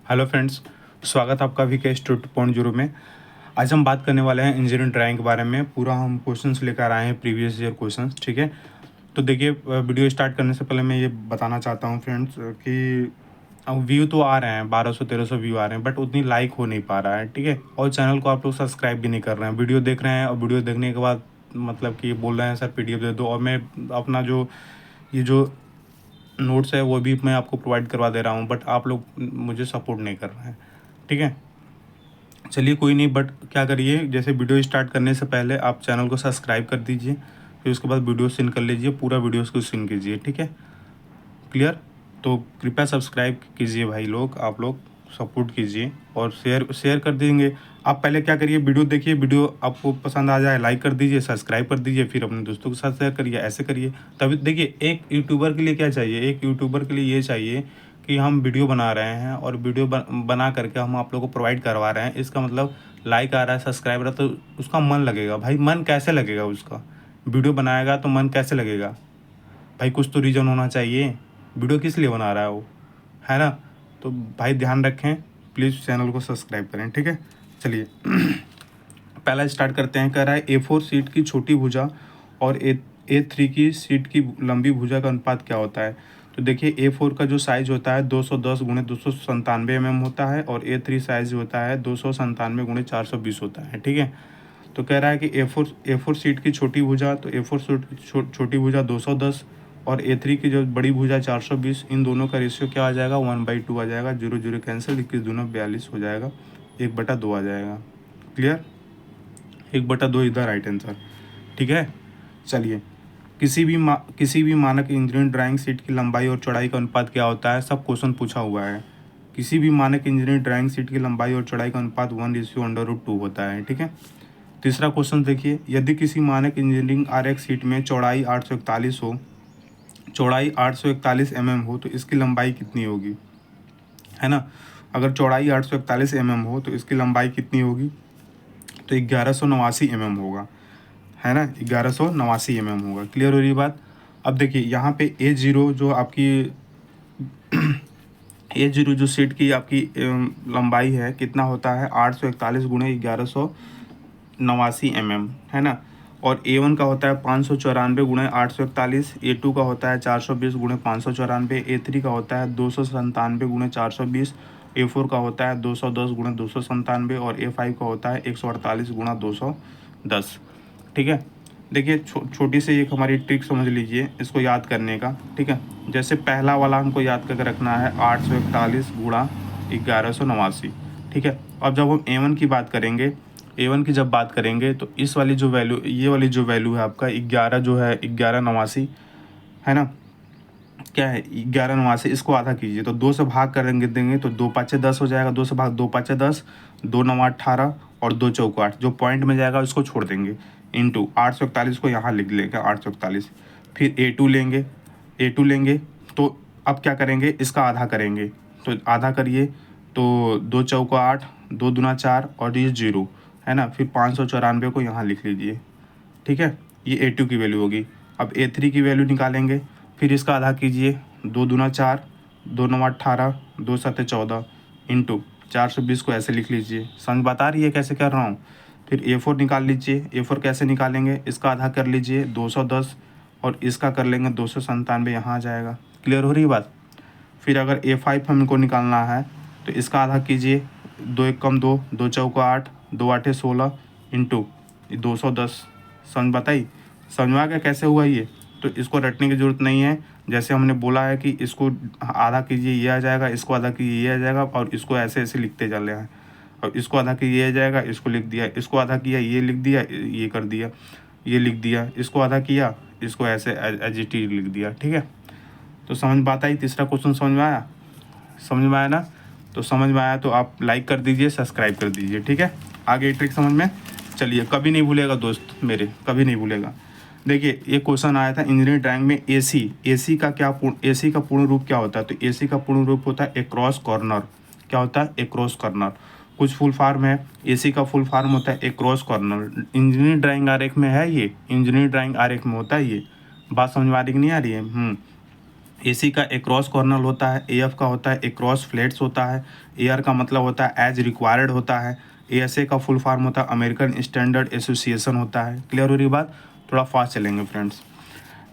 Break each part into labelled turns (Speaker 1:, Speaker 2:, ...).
Speaker 1: Hello friends, स्वागत है आपका VK 2.0 में। आज हम बात करने वाले हैं इंजीनियरिंग ड्राइंग के बारे में। पूरा हम क्वेश्चंस लेकर आए हैं, प्रीवियस ईयर क्वेश्चंस। ठीक है, तो देखिए, वीडियो स्टार्ट करने से पहले मैं ये बताना चाहता हूँ फ्रेंड्स कि अब व्यू तो आ रहे हैं, 1200-1300 व्यू आ रहे हैं, बट उतनी लाइक हो नहीं पा रहा है। ठीक है, और चैनल को आप लोग सब्सक्राइब भी नहीं कर रहे हैं। वीडियो देख रहे हैं और वीडियो देखने के बाद मतलब कि बोल रहे हैं सर PDF दे दो, और मैं अपना जो नोट्स है वो भी मैं आपको प्रोवाइड करवा दे रहा हूँ, बट आप लोग मुझे सपोर्ट नहीं कर रहे हैं। ठीक है, चलिए कोई नहीं, बट क्या करिए, जैसे वीडियो स्टार्ट करने से पहले आप चैनल को सब्सक्राइब कर दीजिए, फिर उसके बाद वीडियो सीन कर लीजिए, पूरा वीडियो को सीन कीजिए। ठीक है, क्लियर? तो कृपया सब्सक्राइब कीजिए भाई लोग, आप लोग सपोर्ट कीजिए और शेयर शेयर कर देंगे। आप पहले क्या करिए, वीडियो देखिए, वीडियो आपको पसंद आ जाए लाइक कर दीजिए, सब्सक्राइब कर दीजिए, फिर अपने दोस्तों के साथ शेयर करिए, ऐसे करिए। तभी देखिए, एक यूट्यूबर के लिए क्या चाहिए, एक यूट्यूबर के लिए ये चाहिए कि हम वीडियो बना रहे हैं और वीडियो बना करके हम आप लोगों को प्रोवाइड करवा रहे हैं, इसका मतलब लाइक आ रहा है, सब्सक्राइब आ रहा है, तो उसका मन लगेगा। भाई मन कैसे लगेगा उसका? वीडियो बनाएगा तो मन कैसे लगेगा भाई? कुछ तो रीज़न होना चाहिए, वीडियो किस लिए बना रहा है वो, है ना? तो भाई ध्यान रखें, प्लीज़ चैनल को सब्सक्राइब करें। ठीक है, चलिए पहला स्टार्ट करते हैं। कह रहा है A4 सीट की छोटी भुजा और A3 की सीट की लंबी भुजा का अनुपात क्या होता है? तो देखिए, A4 का जो साइज़ होता है 210 गुणे 297 mm होता है, और A3 साइज़ होता है 297 गुणे 420 होता है। ठीक है, तो कह रहा है कि A4 सीट की छोटी भुजा, तो A4 सीट की छोटी भुजा 210 और A3 की जो बड़ी भुजा 420, इन दोनों का रेशियो क्या आ जाएगा? 1/2 आ जाएगा। 0 0 कैंसिल, 21 दूना 42 हो जाएगा, 1/2 आ जाएगा। क्लियर? 1/2 इधर राइट आंसर। ठीक है, चलिए, किसी भी मानक इंजीनियरिंग ड्राइंग शीट की लंबाई और चौड़ाई का अनुपात क्या होता है? सब क्वेश्चन पूछा हुआ है। किसी भी मानक इंजीनियरिंग ड्राइंग शीट की लंबाई और चौड़ाई का अनुपात 1:√2 होता है। ठीक है, तीसरा क्वेश्चन देखिए, यदि किसी मानक इंजीनियरिंग आरेख शीट में चौड़ाई 841 हो, चौड़ाई 841 हो, तो इसकी लंबाई कितनी होगी? है ना? अगर चौड़ाई 841 हो तो इसकी लंबाई कितनी होगी? तो 1189 होगा, है ना? 1189 होगा। क्लियर हो रही बात? अब देखिए, यहाँ पे A0 जो आपकी A0 जो सीट की आपकी लंबाई है, कितना होता है? 841 गुणे 1189 है ना? और A1 का होता है 594 गुणे 841, A2 का होता है 420 गुणे 594, A3 का होता है 297 गुणे 420, A4 का होता है 210 गुणे 297, और A5 का होता है 148 गुणा 210। ठीक है, देखिए, छोटी सी एक हमारी ट्रिक समझ लीजिए इसको याद करने का। ठीक है, जैसे पहला वाला हमको याद करके रखना है 841 गुणा 1189। ठीक है, अब जब हम A1 की बात करेंगे, A1 की जब बात करेंगे, तो इस वाली जो वैल्यू, ये वाली जो वैल्यू है आपका 11, जो है 1189, है ना? क्या है? 1189, इसको आधा कीजिए तो 2 से भाग करेंगे देंगे तो 2 5 10 हो जाएगा। 2 से भाग, 2 5 10, 2 9 18 और 2 चौको 8, जो पॉइंट में जाएगा उसको छोड़ देंगे, इंटू 841 को यहाँ लिख लेंगे 841। फिर A2 लेंगे तो अब क्या करेंगे? इसका आधा करेंगे, तो आधा करिए तो 2 चौको 8, 2 दूना 4 और ये 0, है ना? फिर 594 को यहाँ लिख लीजिए। ठीक है, ये A2 की वैल्यू होगी। अब A3 की वैल्यू निकालेंगे, फिर इसका आधा कीजिए, 2 दूना 4, 2 9 18, 2 7 14, इंटू 420 को ऐसे लिख लीजिए। समझ बात आ रही है कैसे कर रहा हूँ? फिर A4 निकाल लीजिए। A4 कैसे निकालेंगे? इसका आधा कर लीजिए 210 और इसका कर लेंगे 297, यहाँ आ जाएगा। क्लियर हो रही बात? फिर अगर A5 हमको निकालना है तो इसका आधा कीजिए, 2 1 कम 2, 2 चौको 8, 2 8 16, इंटू 210। समझ बताई? समझ में आ गया कैसे हुआ ये? तो इसको रटने की ज़रूरत नहीं है, जैसे हमने बोला है कि इसको आधा कीजिए ये आ जाएगा, इसको आधा कीजिए ये आ जाएगा, और इसको ऐसे ऐसे लिखते चले हैं। और इसको आधा कीजिए ये आ जाएगा, इसको लिख दिया, इसको आधा किया ये लिख दिया, ये कर दिया, ये लिख दिया, इसको आधा किया, इसको ऐसे एज इट इज लिख दिया। ठीक है, तो समझ बात आई? तीसरा क्वेश्चन समझ में आया? समझ में आया ना? तो समझ में आया तो आप लाइक कर दीजिए, सब्सक्राइब कर दीजिए। ठीक है, आगे ट्रिक समझ में? चलिए, कभी नहीं भूलेगा दोस्त मेरे, कभी नहीं भूलेगा। देखिए, ये क्वेश्चन आया था इंजीनियरिंग ड्राइंग में, AC का AC का पूर्ण रूप क्या होता है? तो AC का पूर्ण रूप होता है एक्रॉस कॉर्नर। क्या होता है? Across corner. कुछ फुल फार्म है, AC का फुल फार्म होता है एक्रॉस कॉर्नर। इंजीनियरिंग ड्राइंग आरेख में है ये, इंजीनियरिंग ड्राइंग आरेख में होता है ये। बात समझ में आ रही कि नहीं आ रही है? AC का एक्रॉस कॉर्नर होता है, AF का होता है एक्रॉस फ्लैट्स होता है, AR का मतलब होता है एज रिक्वायर्ड होता है, ASA का फुल फॉर्म होता है अमेरिकन स्टैंडर्ड एसोसिएशन होता है। क्लियर हो रही बात? थोड़ा फास्ट चलेंगे फ्रेंड्स।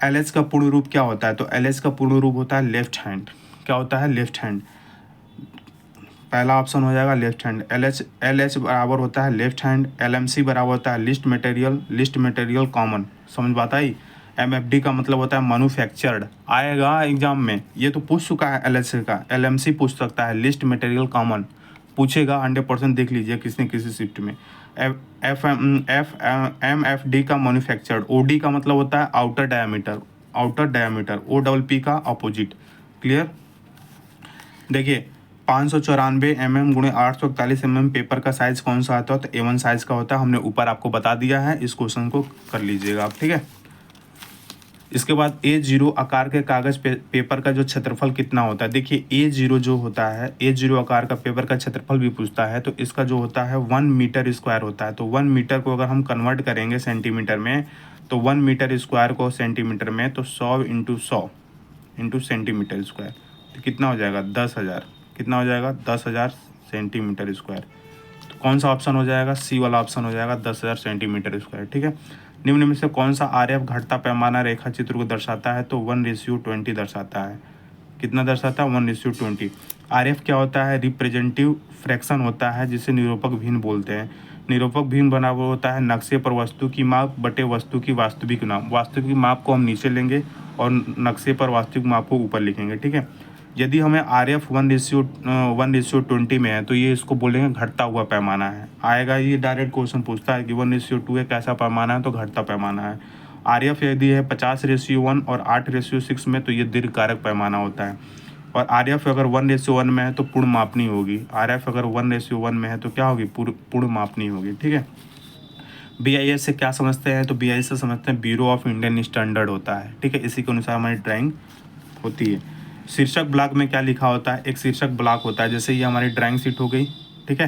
Speaker 1: LH का पूर्ण रूप क्या होता है? तो LH का पूर्ण रूप होता है लेफ्ट हैंड। क्या होता है? Left hand. पहला ऑप्शन हो जाएगा लेफ्ट हैंड। LH बराबर होता है लेफ्ट हैंड। LMC बराबर होता है लिस्ट मटेरियल कॉमन। समझ बात आई? MFD का मतलब होता है मैन्युफैक्चर्ड। आएगा एग्जाम में, ये तो पूछ चुका है LH का। LMC पूछ सकता है लिस्ट मटेरियल कॉमन, पूछेगा 100%। देख लीजिए किसी शिफ्ट में। MFD का मैन्युफैक्चर्ड। OD का मतलब होता है आउटर डायमीटर। OPP का अपोजिट। क्लियर? देखिए 594 mm गुणे 841 mm पेपर का साइज कौन सा आता है? तो A1 साइज का होता है। हमने ऊपर आपको बता दिया है, इस क्वेश्चन को कर लीजिएगा आप, ठीक है। इसके बाद A0 आकार के कागज पेपर का जो क्षेत्रफल कितना होता है? देखिए A0 जो होता है, A0 आकार का पेपर का क्षेत्रफल भी पूछता है, तो इसका जो होता है 1 मीटर स्क्वायर होता है। तो 1 मीटर को अगर हम कन्वर्ट करेंगे सेंटीमीटर में, तो 1 मीटर स्क्वायर को सेंटीमीटर में, तो 100 इंटू सेंटीमीटर स्क्वायर, तो कितना हो जाएगा? 10,000। कितना हो जाएगा? 10,000 सेंटीमीटर स्क्वायर। तो कौन सा ऑप्शन हो जाएगा? C वाला ऑप्शन हो जाएगा, 10,000 सेंटीमीटर स्क्वायर, ठीक है। निम्न में से कौन सा आरएफ घटता पैमाना रेखा चित्र को दर्शाता है? तो 1:20 दर्शाता है। कितना दर्शाता है? 1:20। आरएफ क्या होता है? रिप्रेजेंटेटिव फ्रैक्शन होता है, जिसे निरूपक भिन्न बोलते हैं। निरूपक भिन्न बराबर होता है नक्शे पर वस्तु की माप बटे वस्तु की वास्तविक माप। वास्तविक माप को हम नीचे लेंगे और नक्शे पर वास्तविक माप को ऊपर लिखेंगे, ठीक है। यदि हमें RF 1:20 में है, तो ये इसको बोलेंगे घटता हुआ पैमाना है। आएगा, ये डायरेक्ट क्वेश्चन पूछता है कि 1:2 एक कैसा पैमाना है? तो घटता पैमाना है। RF यदि है 50:1 और 8:6 में, तो ये दीर्घकारक पैमाना होता है। और RF अगर 1:1 में है तो पूर्ण मापनी होगी। RF अगर 1:1 में है तो क्या होगी? पूर्ण मापनी होगी, ठीक है। BIS से क्या समझते हैं? तो BIS से समझते हैं ब्यूरो ऑफ इंडियन स्टैंडर्ड होता है, ठीक है। इसी के अनुसार हमारी ड्राइंग होती है। शीर्षक ब्लॉक में क्या लिखा होता है? एक शीर्षक ब्लॉक होता है। जैसे ये हमारी ड्राइंग शीट हो गई, ठीक है।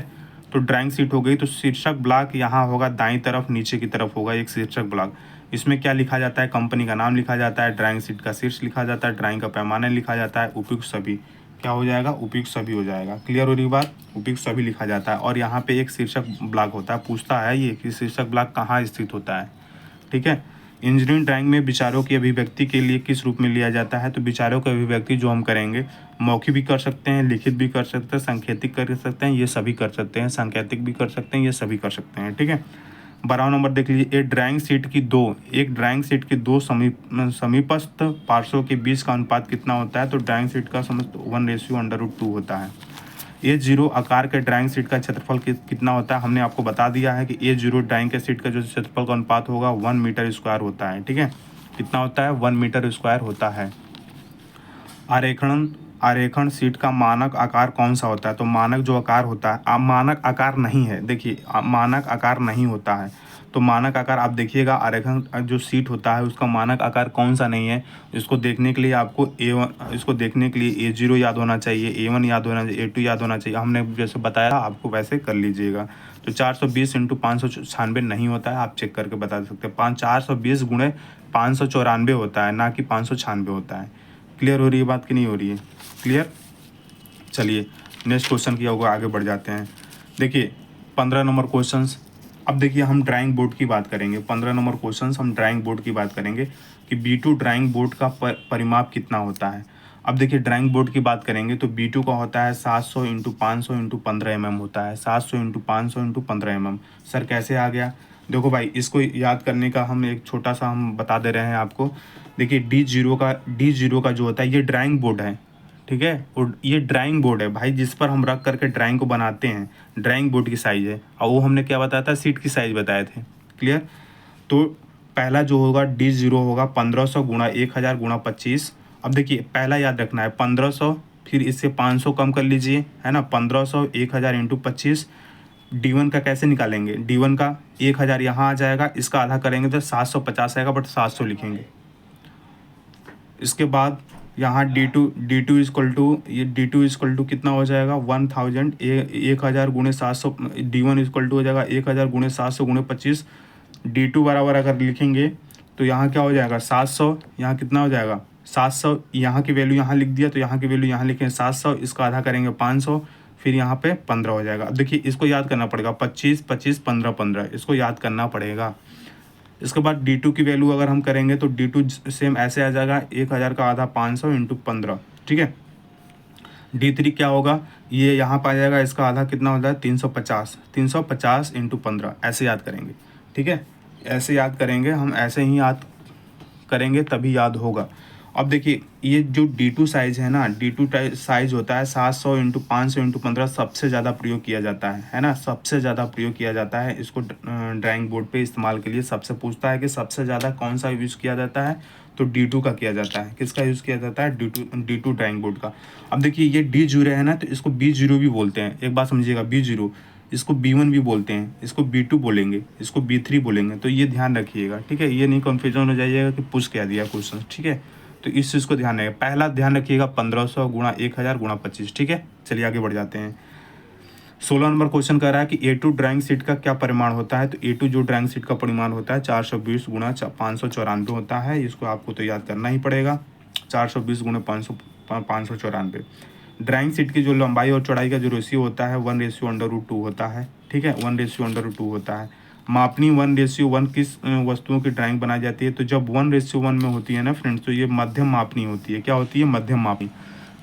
Speaker 1: तो ड्राइंग शीट हो गई, तो शीर्षक ब्लॉक यहाँ होगा दाईं तरफ, नीचे की तरफ होगा एक शीर्षक ब्लॉक। इसमें क्या लिखा जाता है? कंपनी का नाम लिखा जाता है, ड्राइंग शीट का शीर्ष लिखा जाता है, ड्राइंग का पैमाना लिखा जाता है, उपयुक्त सभी। क्या हो जाएगा? उपयुक्त सभी हो जाएगा। क्लियर हो रही बात? उपयुक्त सभी लिखा जाता है। और यहाँ पे एक शीर्षक ब्लॉक होता है। पूछता है ये कि शीर्षक ब्लॉक कहाँ स्थित होता है, ठीक है। इंजीनियरिंग ड्राइंग में विचारों की अभिव्यक्ति के लिए किस रूप में लिया जाता है? तो विचारों की अभिव्यक्ति जो हम करेंगे, मौखिक भी कर सकते हैं, लिखित भी कर सकते हैं, सांकेतिक कर सकते हैं, ये सभी कर सकते हैं, सांकेतिक भी कर सकते हैं, ये सभी कर सकते हैं, ठीक है। 12 नंबर देख लीजिए। एक ड्राइंग शीट की दो समीपस्थ पार्श्वों के बीच का अनुपात कितना होता है? तो ड्राइंग शीट का समझ 1:√2 होता है। A0 आकार के ड्राइंग शीट का क्षेत्रफल कितना होता है? हमने आपको बता दिया है कि A0 ड्राइंग के शीट का जो क्षेत्रफल का अनुपात होगा 1 मीटर स्क्वायर होता है, ठीक है। कितना होता है? 1 मीटर स्क्वायर होता है। आरेखण शीट का मानक आकार कौन सा होता है? तो मानक जो आकार होता है, मानक आकार नहीं है, देखिए मानक आकार नहीं होता है। तो मानक आकार आप देखिएगा, आरेखण जो शीट होता है उसका मानक आकार कौन सा नहीं है। इसको देखने के लिए आपको A0 याद होना चाहिए, A1 याद होना चाहिए, A2 याद होना चाहिए। हमने जैसे बताया था आपको वैसे कर लीजिएगा। तो 420 × 596 नहीं होता है, आप चेक करके बता सकते हैं। 420 × 594 होता है, ना कि 596 होता है। क्लियर हो रही है बात कि नहीं हो रही है? क्लियर? चलिए नेक्स्ट क्वेश्चन की ओर आगे बढ़ जाते हैं। देखिए 15 नंबर क्वेश्चंस। अब देखिए हम ड्राइंग बोर्ड की बात करेंगे। 15 नंबर क्वेश्चंस हम ड्राइंग बोर्ड की बात करेंगे कि B2 ड्राइंग बोर्ड का परिमाप कितना होता है। अब देखिए ड्राइंग बोर्ड की बात करेंगे तो B2 का होता है 700 × 500 × 15 mm होता है। 700 × 500 × 15 mm। सर कैसे आ गया? देखो भाई, इसको याद करने का हम एक छोटा सा हम बता दे रहे हैं आपको। देखिए D0 का जो होता है, ये ड्राइंग बोर्ड है, ठीक है। और ये ड्राइंग बोर्ड है भाई, जिस पर हम रख करके ड्राइंग को बनाते हैं, ड्राइंग बोर्ड की साइज़ है। और वो हमने क्या बताया था? सीट की साइज़ बताए थे। क्लियर? तो पहला जो होगा D0 होगा 1500 × 1000 × 25। अब देखिए पहला याद रखना है 1500, फिर इससे 500 कम कर लीजिए, है ना। 1500 1000 × 25। D1 का कैसे निकालेंगे? D1 का 1000 यहाँ आ जाएगा, इसका आधा करेंगे तो 750 आएगा, बट 700 लिखेंगे। इसके बाद यहाँ D2 इक्वल टू कितना हो जाएगा? 1000 1000 × 700। D1 इक्वल टू हो जाएगा 1000 × 700 × 25। D2 बराबर अगर लिखेंगे तो यहाँ क्या हो जाएगा? 700, यहाँ कितना हो जाएगा? 700 यहाँ की वैल्यू यहाँ लिख दिया तो यहाँ की वैल्यू यहाँ लिखें 700, इसका आधा करेंगे 500, फिर यहाँ पे 15 हो जाएगा। अब देखिए इसको याद करना पड़ेगा, 25 25 15 15, इसको याद करना पड़ेगा। इसके बाद D2 की वैल्यू अगर हम करेंगे तो D2 सेम ऐसे आ जाएगा, 1000 का आधा 500 इंटू 15, ठीक है। D3 क्या होगा, ये यहाँ पर आ जाएगा, इसका आधा कितना होता है 350, 350 इंटू 15, ऐसे याद करेंगे, ठीक है। ऐसे याद करेंगे हम, ऐसे ही याद करेंगे तभी याद होगा। अब देखिए ये जो D2 साइज़ है ना, D2 साइज़ होता है 700 इंटू 500 इंटू 15, सबसे ज़्यादा प्रयोग किया जाता है ना, सबसे ज़्यादा प्रयोग किया जाता है इसको ड्राइंग बोर्ड पे इस्तेमाल के लिए। सबसे पूछता है कि सबसे ज़्यादा कौन सा यूज़ किया जाता है, तो D2 का किया जाता है। किसका यूज़ किया जाता है, D2 ड्राइंग बोर्ड का। अब देखिए ये D0 है ना, तो इसको B0 भी बोलते हैं, एक बात समझिएगा, B0, इसको B1 भी बोलते हैं, इसको B2 बोलेंगे, इसको B3 बोलेंगे, तो ये ध्यान रखिएगा, ठीक है। ये नहीं कन्फ्यूजन हो जाइएगा कि पूछ क्या दिया क्वेश्चन, ठीक है। तो इस चीज़ को ध्यान रखिएगा। पहला ध्यान रखिएगा 1500 गुणा 1000 गुणा 25, ठीक है। चलिए आगे बढ़ जाते हैं। 16 नंबर क्वेश्चन कह रहा है कि A2 ड्राइंग शीट का क्या परिमाण होता है। तो A2 जो ड्राइंग शीट का परिमाण होता है 420 गुणा 594 होता है। इसको आपको तो याद करना ही पड़ेगा, 420 गुणा 594। ड्राइंग शीट की जो लंबाई और चौड़ाई का जो रेशियो होता है 1:√2 होता है, ठीक है, 1:√2 होता है। मापनी 1:1 किस वस्तुओं की ड्राइंग बनाई जाती है। तो जब 1:1 में होती है ना फ्रेंड्स, तो ये मध्यम मापनी होती है। क्या होती है, मध्यम मापनी।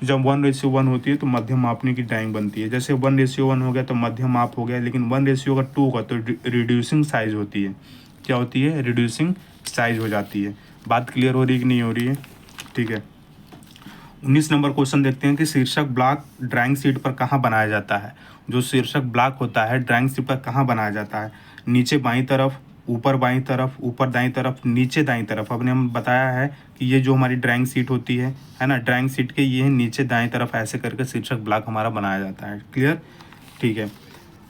Speaker 1: जब 1:1 होती है तो मध्यम मापनी की ड्राइंग बनती है। जैसे 1:1 हो गया तो मध्यम माप हो गया, लेकिन 1:2 होगा तो रिड्यूसिंग साइज होती है। क्या होती है, रिड्यूसिंग साइज हो जाती है। बात क्लियर हो रही है कि नहीं हो रही है, ठीक है। 19 नंबर क्वेश्चन देखते हैं कि शीर्षक ब्लॉक ड्राइंग शीट पर कहाँ बनाया जाता है। जो शीर्षक ब्लॉक होता है ड्राइंग शीट पर कहाँ बनाया जाता है, नीचे बाईं तरफ, ऊपर बाईं तरफ, ऊपर दाईं तरफ, नीचे दाईं तरफ। अपने हम बताया है कि ये जो हमारी ड्राइंग शीट होती है ना, ड्राइंग शीट के ये नीचे दाईं तरफ ऐसे करके शीर्षक ब्लॉक हमारा बनाया जाता है। क्लियर, ठीक है।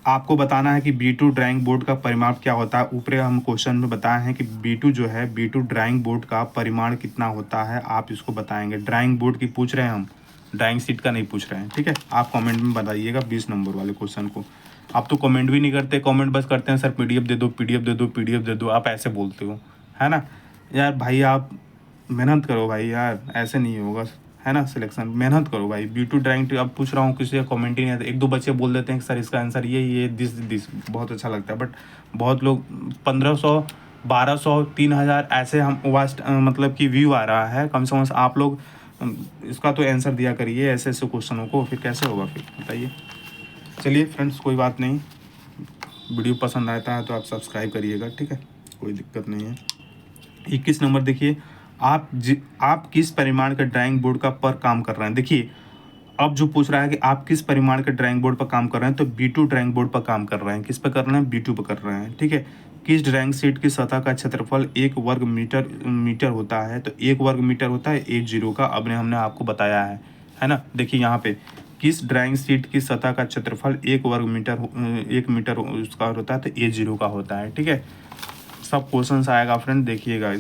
Speaker 1: आपको बताना है कि B2 ड्राइंग बोर्ड का परिमाण क्या होता है। ऊपर हम क्वेश्चन में बताए हैं कि B2 जो है, B2 ड्राइंग बोर्ड का परिमाण कितना होता है, आप इसको बताएंगे। ड्राइंग बोर्ड की पूछ रहे हैं हम, ड्राइंग शीट का नहीं पूछ रहे हैं, ठीक है। आप कमेंट में बताइएगा 20 नंबर वाले क्वेश्चन को। आप तो कमेंट भी नहीं करते, कमेंट बस करते हैं सर PDF दे दो, PDF दे दो, PDF दे दो, आप ऐसे बोलते हो, है ना। यार भाई आप मेहनत करो भाई यार, ऐसे नहीं होगा, है ना। सिलेक्शन मेहनत करो भाई। B2 ड्राइंग अब पूछ रहा हूँ, किसी का कमेंट ही नहीं आता। एक दो बच्चे बोल देते हैं कि सर इसका आंसर ये दिस बहुत अच्छा लगता है, बट बहुत लोग 1500 1200 3000 ऐसे हम वास्ट मतलब कि व्यू आ रहा है। कम से कम आप लोग इसका तो आंसर दिया करिए ऐसे ऐसे क्वेश्चनों को, फिर कैसे होगा, फिर बताइए। चलिए फ्रेंड्स, कोई बात नहीं, वीडियो पसंद आता है तो आप सब्सक्राइब करिएगा, ठीक है, कोई दिक्कत नहीं है। 21 नंबर देखिए, आप किस परिमाण के ड्राइंग बोर्ड का पर काम कर रहे हैं। देखिए अब जो पूछ रहा है कि आप किस परिमाण के ड्राइंग बोर्ड पर काम कर रहे हैं, तो B2 ड्राइंग बोर्ड पर काम कर रहे हैं। किस पर कर रहे हैं, B2 पर कर रहे हैं, ठीक है। किस ड्राइंग शीट की सतह का क्षेत्रफल 1 वर्ग मीटर होता है। तो 1 वर्ग मीटर होता है 80 का, अब हमने आपको बताया है ना। देखिए यहाँ पे किस ड्राइंग शीट की सतह का क्षेत्रफल 1 वर्ग मीटर 1 मीटर उसका होता है, तो 80 का होता है, ठीक है। सब क्वेश्चन आएगा फ्रेंड, देखिएगा।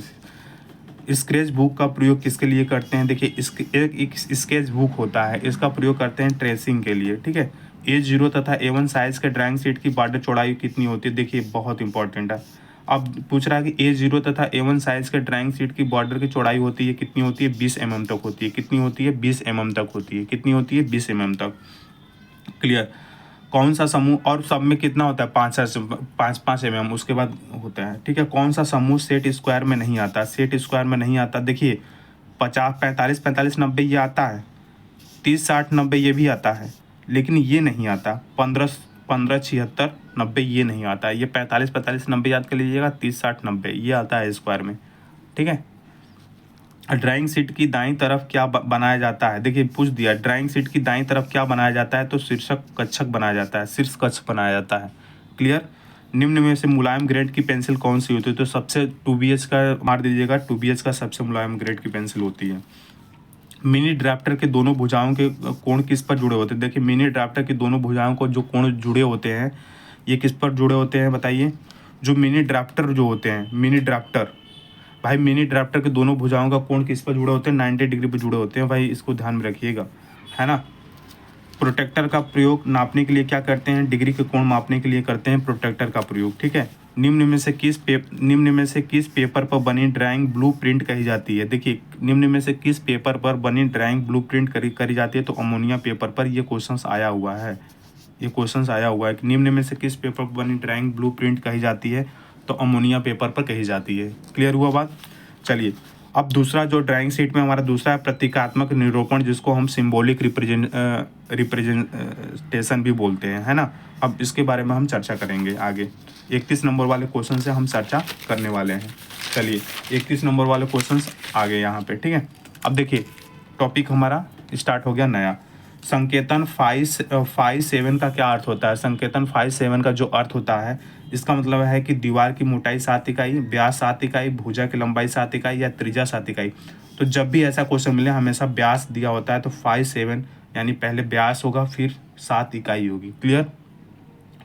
Speaker 1: स्केच बुक का प्रयोग किसके लिए करते हैं। देखिए एक स्केच बुक होता है, इसका प्रयोग करते हैं ट्रेसिंग के लिए, ठीक है। A0 तथा A1 साइज के ड्राइंग शीट की बॉर्डर चौड़ाई कितनी होती है। देखिए बहुत इंपॉर्टेंट है। अब पूछ रहा है कि A0 तथा A1 साइज के ड्राइंग शीट की बॉर्डर की चौड़ाई होती है, कितनी होती है, 20 mm तक होती है। कितनी होती है, 20 mm तक होती है। कितनी होती है, 20 mm तक। क्लियर। कौन सा समूह, और सब में कितना होता है, 5 mm उसके बाद होता है, ठीक है। कौन सा समूह सेट स्क्वायर में नहीं आता, सेट स्क्वायर में नहीं आता। देखिए 50 45 45 90 ये आता है, 30 60 90 ये भी आता है, लेकिन ये नहीं आता 15 15 76 90 ये नहीं आता। ये 45 45 90 याद कर लीजिएगा, 30 60 90 ये आता है स्क्वायर में, ठीक है। ड्राइंग शीट की दाईं तरफ क्या बनाया जाता है। देखिए पूछ दिया, ड्राइंग शीट की दाईं तरफ क्या बनाया जाता है, तो शीर्षक कक्षक बनाया जाता है, शीर्ष कक्ष बनाया जाता है। क्लियर। निम्न में से मुलायम ग्रेड की पेंसिल कौन सी होती है। तो सबसे 2BH का मार दीजिएगा, 2BH का सबसे मुलायम ग्रेड की पेंसिल होती है। मिनी ड्राफ्टर के दोनों भुजाओं के कोण किस पर जुड़े होते हैं। देखिए मिनी ड्राफ्टर की दोनों भुजाओं को जो कोण जुड़े होते हैं, ये किस पर जुड़े होते हैं बताइए। जो मिनी ड्राफ्टर जो होते हैं, मिनी ड्राफ्टर भाई, मिनी ड्राफ्टर के दोनों भुजाओं का कोण किस पर जुड़े होते हैं, 90 डिग्री पर जुड़े होते हैं भाई, इसको ध्यान में रखिएगा, है ना। प्रोटेक्टर का प्रयोग नापने के लिए क्या करते हैं, डिग्री के कोण मापने के लिए करते हैं प्रोटेक्टर का प्रयोग, ठीक है। निम्न में से किस पेपर पर बनी ड्राइंग ब्लूप्रिंट कही जाती है। देखिए, निम्न में से किस पेपर पर बनी ड्राइंग ब्लूप्रिंट करी जाती है, तो अमोनिया पेपर पर ये क्वेश्चंस आया हुआ है। ये क्वेश्चंस आया हुआ है कि निम्न में से किस पेपर पर बनी ड्राइंग ब्लूप्रिंट कही जाती है, तो अमोनिया पेपर पर कही जाती है। क्लियर हुआ बात। चलिए, अब दूसरा जो ड्राइंग शीट में हमारा दूसरा है प्रतीकात्मक निरूपण, जिसको हम सिंबॉलिक रिप्रेजेंटेशन भी बोलते हैं, है ना। अब इसके बारे में हम चर्चा करेंगे आगे। 31 नंबर वाले क्वेश्चन से हम चर्चा करने वाले हैं। चलिए, 31 नंबर वाले क्वेश्चन आगे यहाँ पे, ठीक है। अब देखिए, टॉपिक हमारा स्टार्ट हो गया नया। संकेतन 5.7 का क्या अर्थ होता है। संकेतन 5.7 का जो अर्थ होता है, इसका मतलब है कि दीवार की मोटाई 7 इकाई, व्यास 7 इकाई, भुजा की लंबाई 7 इकाई या त्रिज्या 7 इकाई। तो जब भी ऐसा क्वेश्चन मिले हमेशा व्यास दिया होता है, तो 5.7 यानी पहले व्यास होगा फिर 7 इकाई होगी। क्लियर,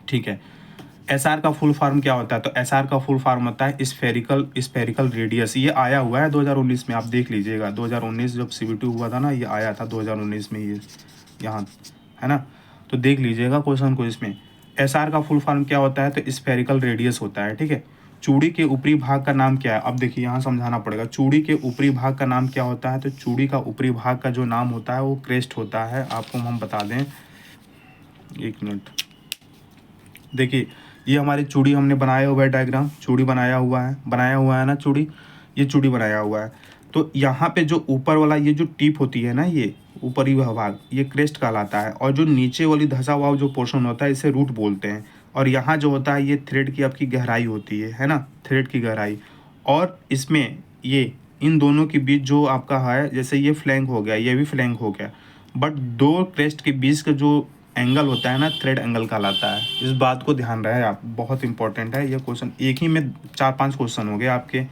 Speaker 1: ठीक है। एसआर का फुल फॉर्म क्या होता है, तो एसआर का फुल फॉर्म होता है स्फेरिकल रेडियस। ये आया हुआ है 2019 में, आप देख लीजिएगा। 2019 जब सीबीटी हुआ था ना, ये आया था 2019 में, ये यहाँ, है ना। तो देख लीजिएगा क्वेश्चन को। इसमें एसआर का फुल फॉर्म क्या होता है, तो स्फेरिकल रेडियस होता है, ठीक है। चूड़ी के ऊपरी भाग का नाम क्या है। अब देखिए, यहाँ समझाना पड़ेगा। चूड़ी के ऊपरी भाग का नाम क्या होता है, तो चूड़ी का ऊपरी भाग का जो नाम होता है वो क्रेस्ट होता है। आपको हम बता दें, 1 मिनट। देखिए, ये हमारी चूड़ी हमने बनाया हुआ है, डायग्राम चूड़ी बनाया हुआ है ना चूड़ी, ये चूड़ी बनाया हुआ है। तो यहाँ पे जो ऊपर वाला ये जो टिप होती है ना, ये ऊपरी भाग, ये क्रेस्ट कहलाता है। और जो नीचे वाली धंसा हुआ जो पोर्शन होता है, इसे रूट बोलते हैं। और यहाँ जो होता है, ये थ्रेड की आपकी गहराई होती है ना, थ्रेड की गहराई। और इसमें ये इन दोनों के बीच जो आपका है, जैसे ये फ्लैंक हो गया, ये भी फ्लैंक हो गया, बट दो क्रेस्ट के बीच का जो एंगल होता है ना, थ्रेड एंगल कहलाता है। इस बात को ध्यान रहे आप, बहुत इंपॉर्टेंट है ये क्वेश्चन। एक ही में 4-5 क्वेश्चन हो गए आपके।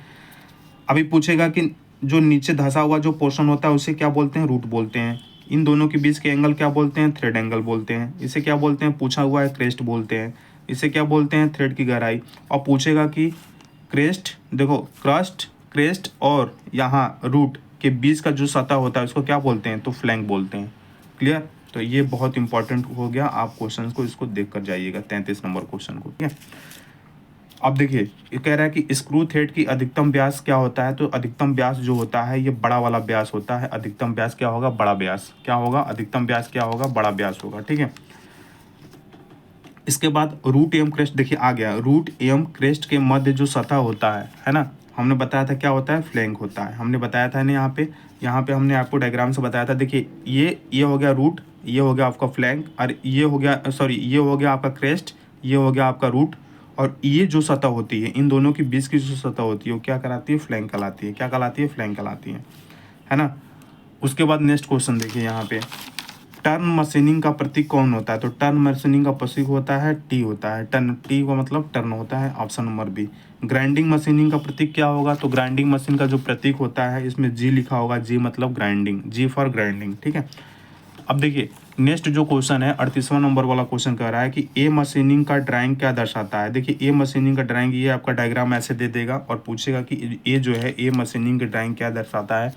Speaker 1: अभी पूछेगा कि जो नीचे धंसा हुआ जो पोर्शन होता है उसे क्या बोलते हैं, रूट बोलते हैं। इन दोनों के बीच के एंगल क्या बोलते हैं, थ्रेड एंगल बोलते हैं। इसे क्या बोलते हैं, पूछा हुआ है, क्रेस्ट बोलते हैं। इसे क्या बोलते हैं, थ्रेड की गहराई। और पूछेगा कि क्रेस्ट, देखो क्रेस्ट और यहाँ रूट के बीच का जो सतह होता है उसको क्या बोलते हैं, तो फ्लैंक बोलते हैं। क्लियर। तो ये बहुत इंपॉर्टेंट हो गया, आप क्वेश्चन को इसको देख कर जाइएगा, 33 नंबर क्वेश्चन को, ठीक है। अब देखिए, ये कह रहा है कि स्क्रू थ्रेड की अधिकतम व्यास क्या होता है, तो अधिकतम व्यास जो होता है ये बड़ा वाला व्यास होता है। अधिकतम व्यास क्या होगा, बड़ा व्यास। क्या होगा, अधिकतम व्यास क्या होगा, बड़ा व्यास होगा, ठीक है। इसके बाद रूट एवं क्रेस्ट, देखिए आ गया। रूट एवं क्रेस्ट के मध्य जो सतह होता है ना, हमने बताया था क्या होता है, फ्लैंक होता है। हमने बताया था ना यहाँ पे हमने आपको डायग्राम से बताया था। देखिए, ये हो गया रूट, ये हो गया आपका फ्लैंक, और ये हो गया, सॉरी, ये हो गया आपका क्रेस्ट, ये हो गया आपका रूट। और ये जो सतह होती है, इन दोनों के बीच की जो सतह होती है वो क्या कहलाती है, फ्लैंक कहलाती है। क्या कहलाती है, फ्लैंक कहलाती है ना। उसके बाद नेक्स्ट क्वेश्चन देखिए यहाँ पे, टर्न मशीनिंग का प्रतीक कौन होता है, तो टर्न मशीनिंग का प्रतीक होता है टी होता है। टर्न, टी का मतलब टर्न होता है, option number B. Grinding machining का प्रतीक क्या होगा, तो ग्राइंडिंग मशीन का जो प्रतीक होता है इसमें जी लिखा होगा, जी मतलब ग्राइंडिंग, जी फॉर ग्राइंडिंग, ठीक है। अब देखिए, नेक्स्ट जो क्वेश्चन है 38वां नंबर वाला क्वेश्चन कह रहा है कि ए मशीनिंग का ड्राइंग क्या दर्शाता है। देखिए, ए मशीनिंग का ड्राइंग, ये आपका डायग्राम ऐसे दे देगा और पूछेगा कि ए जो है ए मशीनिंग का ड्राइंग क्या दर्शाता है।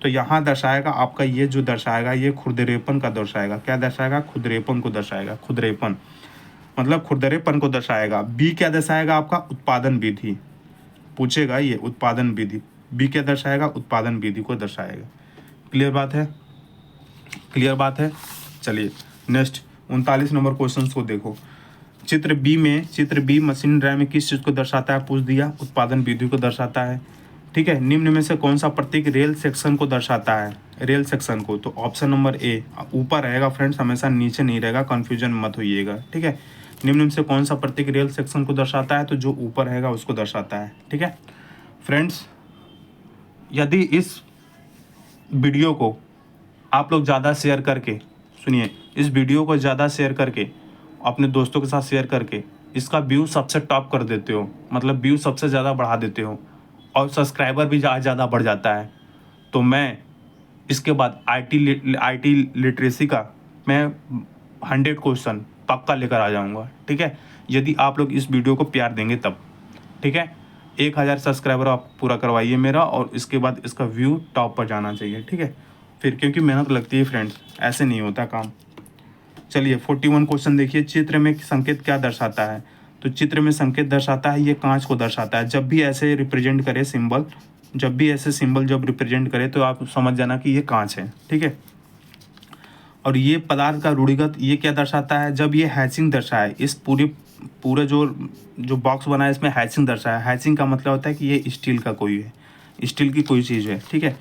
Speaker 1: तो यहाँ दर्शाएगा आपका, ये जो दर्शाएगा ये खुरदरेपन का दर्शाएगा। क्या दर्शाएगा, खुरदरेपन को दर्शाएगा। खुरदरेपन मतलब खुरदरेपन को दर्शाएगा। बी क्या दर्शाएगा, आपका उत्पादन विधि पूछेगा, ये उत्पादन विधि। बी क्या दर्शाएगा, उत्पादन विधि को दर्शाएगा। क्लियर बात है, क्लियर बात है। चलिए नेक्स्ट 39 नंबर क्वेश्चन को देखो। चित्र बी मशीन ड्राइंग में किस चीज़ को दर्शाता है, पूछ दिया, उत्पादन विधि को दर्शाता है, ठीक है। निम्न में से कौन सा प्रतीक रेल सेक्शन को दर्शाता है, रेल सेक्शन को, तो ऑप्शन नंबर ए ऊपर रहेगा फ्रेंड्स, हमेशा नीचे नहीं रहेगा, कन्फ्यूजन मत होइएगा, ठीक है। निम्न में से कौन सा प्रतीक रेल सेक्शन को दर्शाता है, तो जो ऊपर रहेगा उसको दर्शाता है, ठीक है। फ्रेंड्स, यदि इस वीडियो को आप लोग ज़्यादा शेयर करके, सुनिए, इस वीडियो को ज़्यादा शेयर करके अपने दोस्तों के साथ शेयर करके इसका व्यू सबसे टॉप कर देते हो, मतलब व्यू सबसे ज़्यादा बढ़ा देते हो और सब्सक्राइबर भी ज़्यादा बढ़ जाता है, तो मैं इसके बाद आईटी लिटरेसी का मैं 100 क्वेश्चन पक्का लेकर आ जाऊंगा, ठीक है। यदि आप लोग इस वीडियो को प्यार देंगे तब, ठीक है। 1000 सब्सक्राइबर आप पूरा करवाइए मेरा, और इसके बाद इसका व्यू टॉप पर जाना चाहिए, ठीक है। फिर क्योंकि मेहनत लगती है फ्रेंड्स, ऐसे नहीं होता काम। चलिए 41 क्वेश्चन देखिए। चित्र में संकेत क्या दर्शाता है, तो चित्र में संकेत दर्शाता है, ये कांच को दर्शाता है। जब भी ऐसे रिप्रेजेंट करे सिंबल, जब भी ऐसे सिंबल जब रिप्रेजेंट करे तो आप समझ जाना कि ये कांच है, ठीक है। और ये पदार्थ का रूढ़िगत ये क्या दर्शाता है, जब ये हैचिंग दर्शाए, इस पूरे जो बॉक्स बना है इसमें हैचिंग दर्शाया। हैचिंग का मतलब होता है कि ये स्टील का कोई है, स्टील की कोई चीज़ है, ठीक है।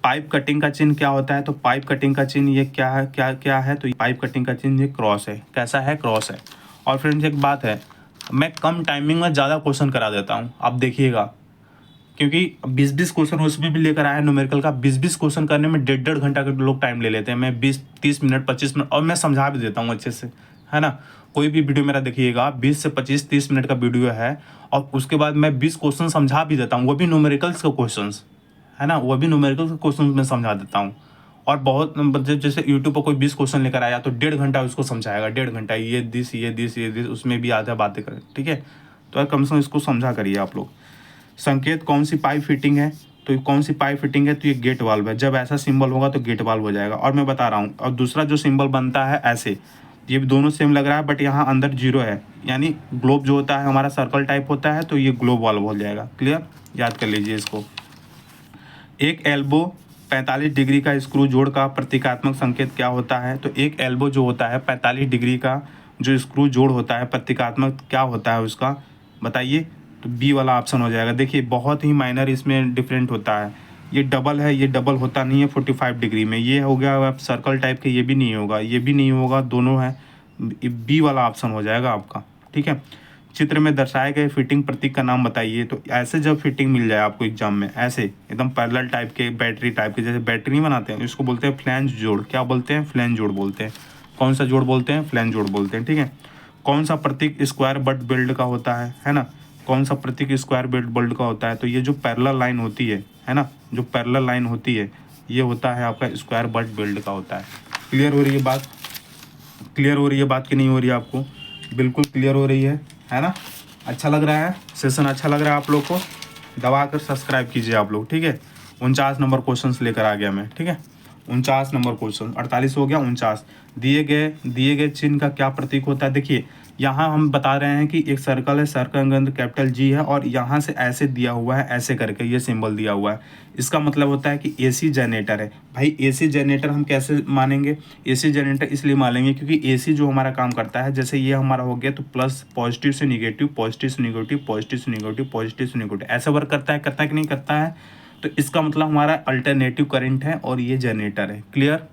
Speaker 1: पाइप कटिंग का चिन्ह क्या होता है, तो पाइप कटिंग का चिन्ह ये क्या है, क्या है, तो पाइप कटिंग का चिन्ह ये क्रॉस है। कैसा है, क्रॉस है। और फ्रेंड्स एक बात है, मैं कम टाइमिंग में ज़्यादा क्वेश्चन करा देता हूँ, आप देखिएगा, क्योंकि 20-20 क्वेश्चन उसमें भी लेकर आया न्यूमेरिकल का। 20-20 क्वेश्चन करने में 1.5 घंटा के लोग टाइम ले लेते हैं। मैं 20-30 मिनट 25 मिनट और मैं समझा भी देता हूँ अच्छे से, है ना। कोई भी वीडियो मेरा देखिएगा, 20 से 25-30 मिनट का वीडियो है और उसके बाद मैं 20 क्वेश्चन समझा भी देता हूँ, वो भी न्यूमेरिकल्स के क्वेश्चन, है ना, वो भी न्यूमेरिकल्स के क्वेश्चन में समझा देता हूँ। और बहुत जैसे यूट्यूब पर कोई 20 क्वेश्चन लेकर आया तो 1.5 घंटा उसको समझाएगा, 1.5 घंटा ये दिस, उसमें भी आधा बातें करें, ठीक है। तो कम से कम इसको समझा करिए आप लोग। संकेत कौन सी पाइप फिटिंग है, तो कौन सी पाइप फिटिंग है, तो ये गेट वाल्व है। जब ऐसा सिंबल होगा तो गेट वाल्व हो जाएगा। और मैं बता रहा हूँ, और दूसरा जो सिंबल बनता है ऐसे, ये भी दोनों सेम लग रहा है बट यहाँ अंदर जीरो है, यानी ग्लोब जो होता है हमारा सर्कल टाइप होता है, तो ये ग्लोब वाल्व हो जाएगा। क्लियर, याद कर लीजिए इसको। एक एल्बो 45 डिग्री का स्क्रू जोड़ का प्रतीकात्मक संकेत क्या होता है, तो एक एल्बो जो होता है 45 डिग्री का जो स्क्रू जोड़ होता है, प्रतीकात्मक क्या होता है उसका, बताइए। तो बी वाला ऑप्शन हो जाएगा। देखिए बहुत ही माइनर इसमें डिफरेंट होता है, ये डबल है, ये डबल होता नहीं है 45 डिग्री में। ये हो गया आप सर्कल टाइप के, ये भी नहीं होगा, ये भी नहीं होगा, दोनों है, बी वाला ऑप्शन हो जाएगा आपका, ठीक है। चित्र में दर्शाए गए फिटिंग प्रतीक का नाम बताइए, तो ऐसे जब फिटिंग मिल जाए आपको एग्जाम में, ऐसे एकदम पैरेलल टाइप के, बैटरी टाइप के, जैसे बैटरी नहीं बनाते हैं, इसको बोलते हैं फ्लैंज जोड़। क्या बोलते हैं, फ्लैंज जोड़ बोलते हैं। कौन सा जोड़ बोलते हैं, फ्लैंज जोड़ बोलते हैं, ठीक है। कौन सा प्रतीक स्क्वायर बट बिल्ड का होता है ना, कौन सा प्रतीक स्क्वायर बिल्ड का होता है, तो ये जो पैरेलल लाइन होती है ना, जो पैरेलल लाइन होती है ये होता है आपका स्क्वायर बट बिल्ड का होता है। क्लियर हो रही है बात, क्लियर हो रही है बात कि नहीं हो रही है आपको, बिल्कुल क्लियर हो रही है ना। अच्छा लग रहा है सेशन, अच्छा लग रहा है आप लोग को, दबा कर सब्सक्राइब कीजिए आप लोग, ठीक है। 49 नंबर क्वेश्चन लेकर आ गया मैं, ठीक है। 49 नंबर क्वेश्चन, 48 हो गया, 49। दिए गए चिन्ह का क्या प्रतीक होता है, देखिए यहाँ हम बता रहे हैं कि एक सर्कल है, सर्कल के अंदर कैपिटल जी है और यहाँ से ऐसे दिया हुआ है, ऐसे करके ये सिंबल दिया हुआ है। इसका मतलब होता है कि एसी जनरेटर है। भाई एसी जनरेटर हम कैसे मानेंगे, एसी जनरेटर इसलिए मानेंगे क्योंकि एसी जो हमारा काम करता है, जैसे ये हमारा हो गया तो प्लस, पॉजिटिव से निगेटिव, पॉजिटिव से निगेटिव, पॉजिटिव से निगेटिव, पॉजिटिव से निगेटिव, ऐसा वर्क करता है कि नहीं करता है। तो इसका मतलब हमारा अल्टरनेटिव करंट है और ये जनरेटर है। क्लियर,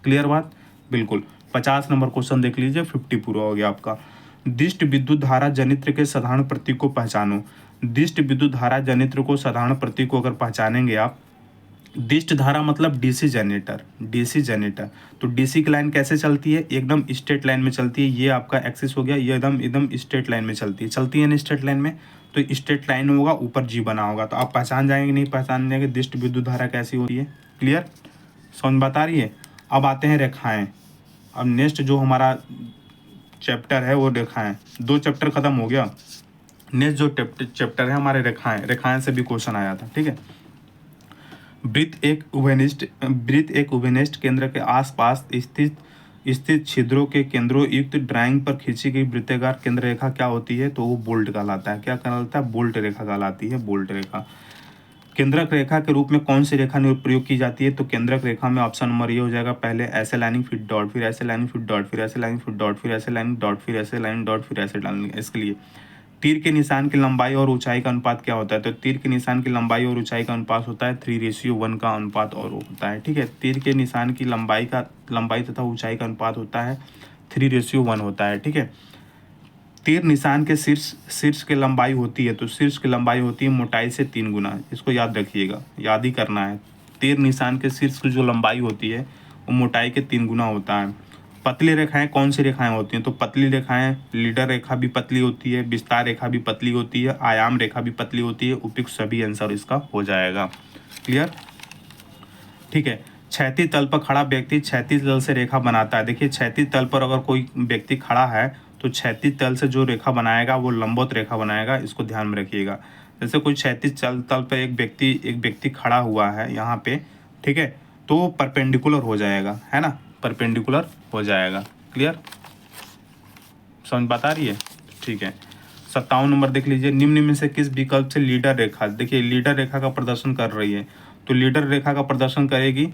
Speaker 1: क्लियर बात, बिल्कुल। 50 नंबर क्वेश्चन देख लीजिए, 50 पूरा हो गया आपका। दिष्ट विद्युत धारा जनित्र के साधारण प्रतीक को पहचानो। दिष्ट विद्युत धारा जनित्र को साधारण प्रतीक को अगर पहचानेंगे आप, दिष्ट धारा मतलब डीसी जनरेटर, डीसी जनरेटर। तो डीसी की लाइन कैसे चलती है, एकदम स्ट्रेट लाइन में चलती है। ये आपका एक्सिस हो गया, ये एकदम स्ट्रेट लाइन में चलती है ना स्ट्रेट लाइन में, तो स्ट्रेट लाइन होगा, ऊपर जी बना होगा, तो आप पहचान जाएंगे, नहीं पहचान जाएंगे दिष्ट विद्युत धारा कैसी होती है। क्लियर, समझ बता रही है। अब आते हैं रेखाएं। अब नेक्स्ट जो हमारा चैप्टर है वो रेखाएं, 2 चैप्टर खत्म हो गया। नेक्स्ट जो चैप्टर है हमारे रेखाएं से भी क्वेश्चन आया था, ठीक है। वृत्त एक उभयनिष्ठ केंद्र के आसपास स्थित छिद्रों के केंद्रों युक्त ड्राइंग पर खींची गई वृत्ताकार केंद्र रेखा क्या होती है, तो वो बोल्ट कहलाता है। क्या कहलाता है, बोल्ट रेखा कहलाती है, बोल्ट रेखा। केंद्रक रेखा के रूप में कौन सी रेखा प्रयोग की जाती है, तो केंद्रक रेखा में ऑप्शन नंबर ये हो जाएगा, पहले ऐसे लाइनिंग फिर डॉट, फिर ऐसे लाइनिंग फिर डॉट, फिर ऐसे लाइनिंग फिर डॉट, फिर ऐसे लाइनिंग डॉट, फिर ऐसे लाइन डॉट, फिर ऐसे लाइनिंग। इसके लिए तीर के निशान की लंबाई और ऊंचाई का अनुपात क्या होता है, तो तीर के निशान की लंबाई और ऊंचाई का अनुपात होता है 3:1 का अनुपात और होता है, ठीक है। तीर के निशान की लंबाई तथा ऊंचाई का अनुपात होता है 3:1 होता है, ठीक है। तीर निशान के शीर्ष की लंबाई होती है, तो शीर्ष की लंबाई होती है मोटाई से 3 गुना। इसको याद रखिएगा, याद ही करना है। तीर निशान के शीर्ष की जो लंबाई होती है वो मोटाई के 3 गुना होता है। पतली रेखाएं कौन सी रेखाएं होती हैं, तो पतली रेखाएं, लीडर रेखा भी पतली होती है, विस्तार रेखा भी पतली होती है, आयाम रेखा भी पतली होती है। उपयुक्त सभी आंसर इसका हो जाएगा। क्लियर, ठीक है। क्षैतिज तल पर खड़ा व्यक्ति क्षैतिज तल से रेखा बनाता है। देखिए क्षैतिज तल पर अगर कोई व्यक्ति खड़ा है तो क्षैतिज तल से जो रेखा बनाएगा वो लंबवत रेखा बनाएगा, इसको ध्यान में रखिएगा। जैसे कोई क्षैतिज तल पर एक व्यक्ति खड़ा हुआ है यहाँ पे, ठीक है, तो वो परपेंडिकुलर हो जाएगा, है ना, परपेंडिकुलर हो जाएगा। क्लियर, समझ बता रही है, ठीक है। 57 नंबर देख लीजिए, निम्न में से किस विकल्प से लीडर रेखा, देखिए लीडर रेखा का प्रदर्शन कर रही है, तो लीडर रेखा का प्रदर्शन करेगी,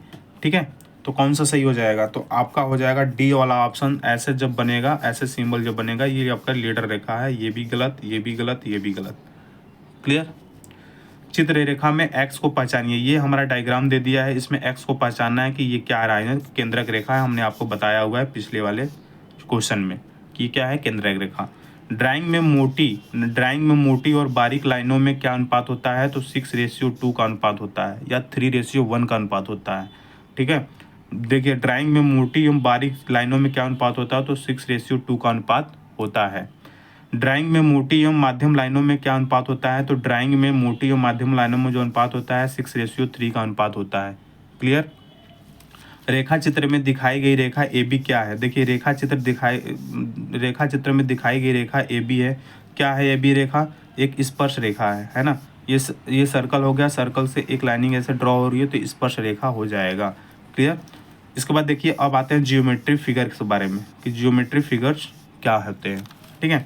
Speaker 1: ठीक है। तो कौन सा सही हो जाएगा, तो आपका हो जाएगा डी वाला ऑप्शन। ऐसे जब बनेगा, ऐसे सिंबल जब बनेगा, ये आपका लीडर रेखा है। ये भी गलत, ये भी गलत, ये भी गलत। क्लियर। चित्र रेखा में एक्स को पहचानिए, ये हमारा डायग्राम दे दिया है, इसमें एक्स को पहचानना है कि ये क्या रहा है। केंद्रक रेखा है, हमने आपको बताया हुआ है पिछले वाले क्वेश्चन में कि क्या है केंद्रक रेखा। ड्राइंग में मोटी और बारीक लाइनों में क्या अनुपात होता है, तो 6:2 का अनुपात होता है या 3:1 का अनुपात होता है, ठीक है। देखिए ड्राइंग में मोटी एवं बारीक लाइनों में क्या अनुपात होता है, तो 6:2 का अनुपात होता है। ड्राइंग में मोटी एवं माध्यम लाइनों में क्या अनुपात होता है, तो ड्राइंग में मोटी एवं माध्यम लाइनों में जो अनुपात होता है 6:3 का अनुपात होता है। क्लियर। रेखा चित्र में दिखाई गई रेखा ए बी क्या है, देखिए रेखा चित्र में दिखाई गई रेखा ए बी है। क्या है ए बी रेखा, एक स्पर्श रेखा है ना। ये सर्कल हो गया, सर्कल से एक लाइनिंग ऐसे ड्रॉ हो रही है तो स्पर्श रेखा हो जाएगा। क्लियर। इसके बाद देखिए अब आते हैं जियोमेट्री फिगर के बारे में कि जियोमेट्री फिगर्स क्या होते हैं, ठीक है।